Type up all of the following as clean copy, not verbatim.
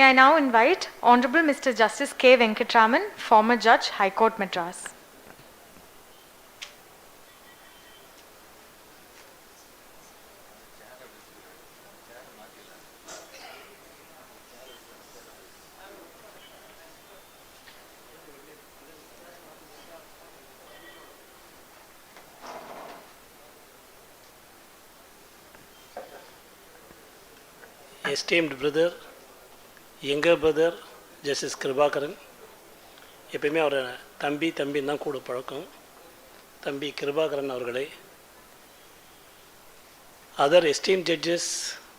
I now invite Honorable Mr. Justice K. Venkatraman, former Judge, High Court, Madras. Esteemed brother, younger brother, Justice Kribakaran, எப்பயுமே அவரை தம்பி தான் கூட பழக்கம். தம்பி கிருபாகரன் அவர்களே, other esteemed judges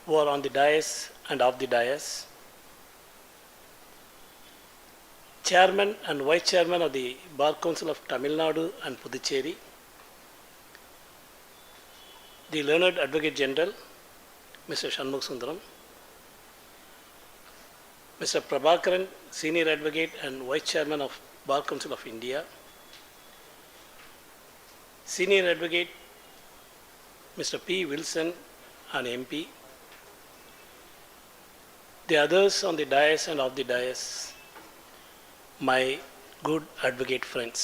who are on the dais and off the dais, Chairman and Vice Chairman of the Bar Council of Tamil Nadu and Puducherry, the Learned Advocate General, Mr. Shanmugh Sundaram, Mr. Prabhakaran, Senior Advocate and Vice Chairman of Bar Council of India, Senior Advocate Mr. P. Wilson, an MP, the others on the dais and off the dais, my good advocate friends.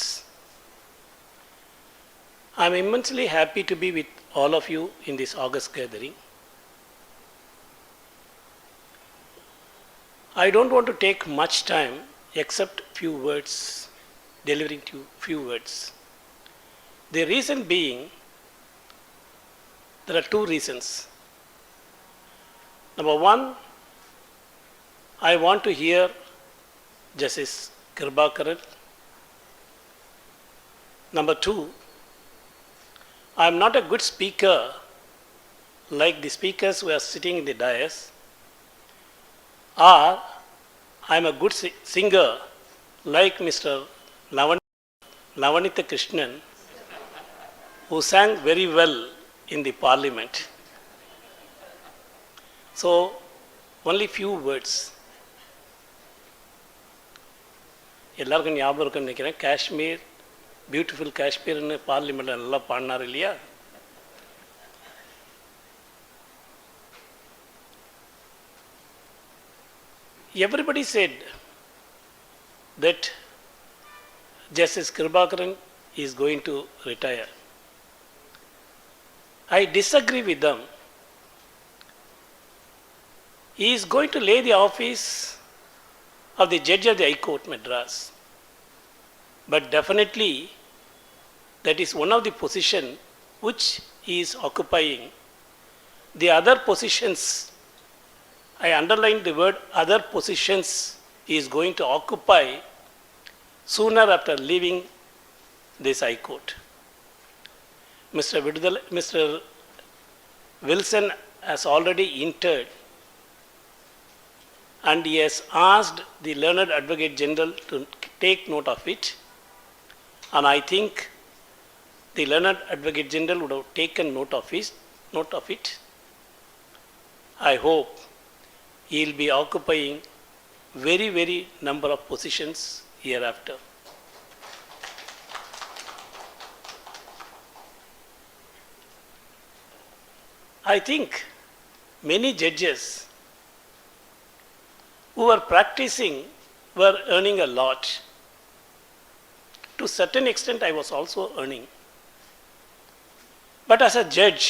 I am immensely happy to be with all of you in this august gathering. I don't want to take much time except few words, delivering to few words. The reason being, there are two reasons. Number one, I want to hear Justice Kribakaran. Number two, I am not a good speaker like the speakers who are sitting in the dais, or I am a good singer like Mr. Navanitha Krishnan, who sang very well in the parliament. So, only few words. எல்லாருக்கும் ஞாபகம் இருக்குன்னு நினைக்கிறேன், Kashmir beautiful காஷ்மீர்னு பார்லிமெண்ட்டில் நல்லா பாடினார் இல்லையா? Everybody said that Justice Kribakaran is going to retire. I disagree with them. He is going to lay the office of the Judge of the High Court, Madras. But definitely, that is one of the positions which he is occupying. The other positions, I underline the word other positions, he is going to occupy sooner after leaving this High Court. Mr. Wilson has already entered, and he has asked the Learned Advocate General to take note of it. And I think the Learned Advocate General would have taken note of it. I hope he will be occupying very, very number of positions hereafter. I think many judges who were practicing were earning a lot. To a certain extent, I was also earning. But as a judge,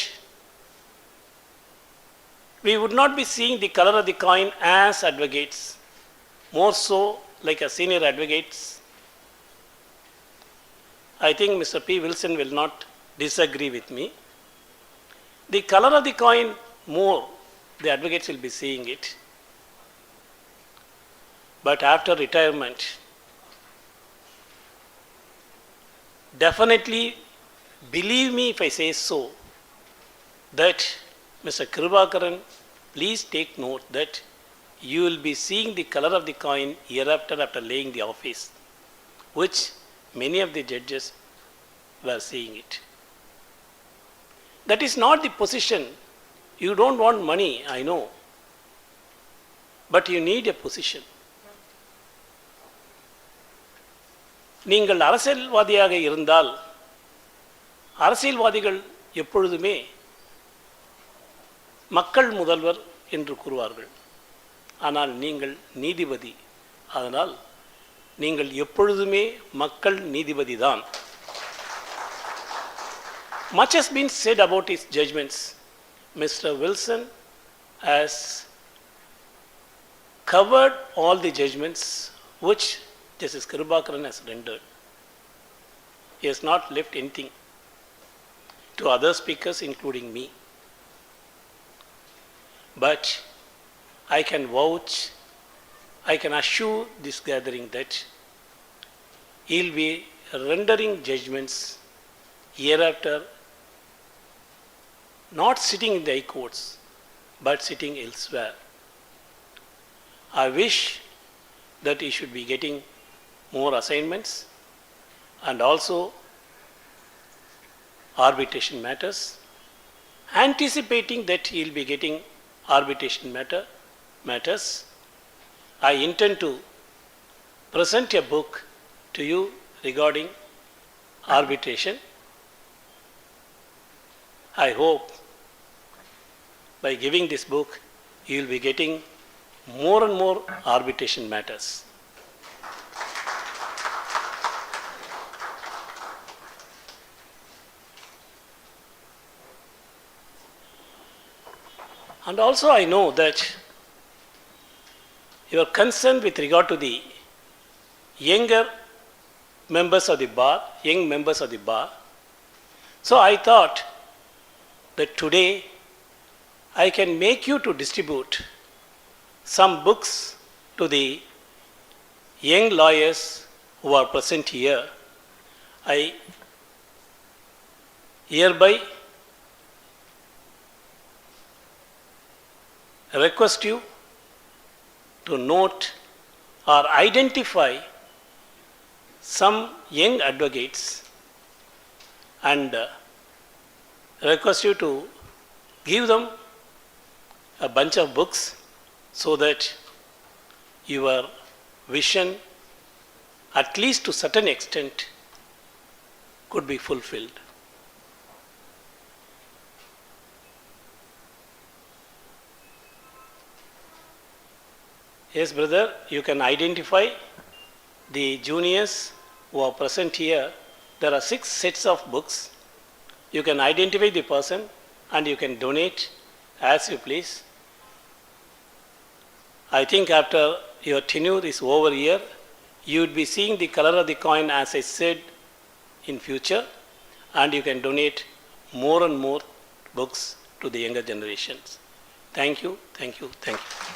we would not be seeing the color of the coin as advocates, more so like a senior advocates. I think Mr. P. Wilson will not disagree with me. The color of the coin more, the advocates will be seeing it. But after retirement, definitely, believe me if I say so, that Mr. Kribakaran, please take note that you will be seeing the color of the coin hereafter after laying the office, which many of the judges were seeing it. That is not the position. You don't want money, I know, but you need a position. நீங்கள் அரசியல்வாதியாக இருந்தால் அரசியல்வாதிகள் எப்பொழுதுமே மக்கள் முதல்வர் என்று கூறுவார்கள். ஆனால் நீங்கள் நீதிபதி. அதனால் நீங்கள் எப்பொழுதுமே மக்கள் நீதிபதி தான். Much has been said about his judgments. Mr. Wilson has covered all the judgments which Justice Kribakaran has rendered. He has not left anything to other speakers, including me. But I can vouch, I can assure this gathering that he will be rendering judgments hereafter, not sitting in the high courts, but sitting elsewhere. I wish that he should be getting more assignments and also arbitration matters. Anticipating that he will be getting arbitration matters, I intend to present a book to you regarding arbitration. I hope by giving this book, you will be getting more and more arbitration matters. And also I know that you are concerned with regard to the younger members of the bar, young members of the bar. So I thought that today I can make you to distribute some books to the young lawyers who are present here. I hereby request you to note or identify some young advocates and request you to give them a bunch of books so that your vision, at least to certain extent, could be fulfilled. Yes, brother, you can identify the juniors who are present here. There are 6 sets of books. You can identify the person and you can donate as you please. I think after your tenure is over here, you would be seeing the color of the coin, as I said, in future, and you can donate more and more books to the younger generations. Thank you, thank you, thank you.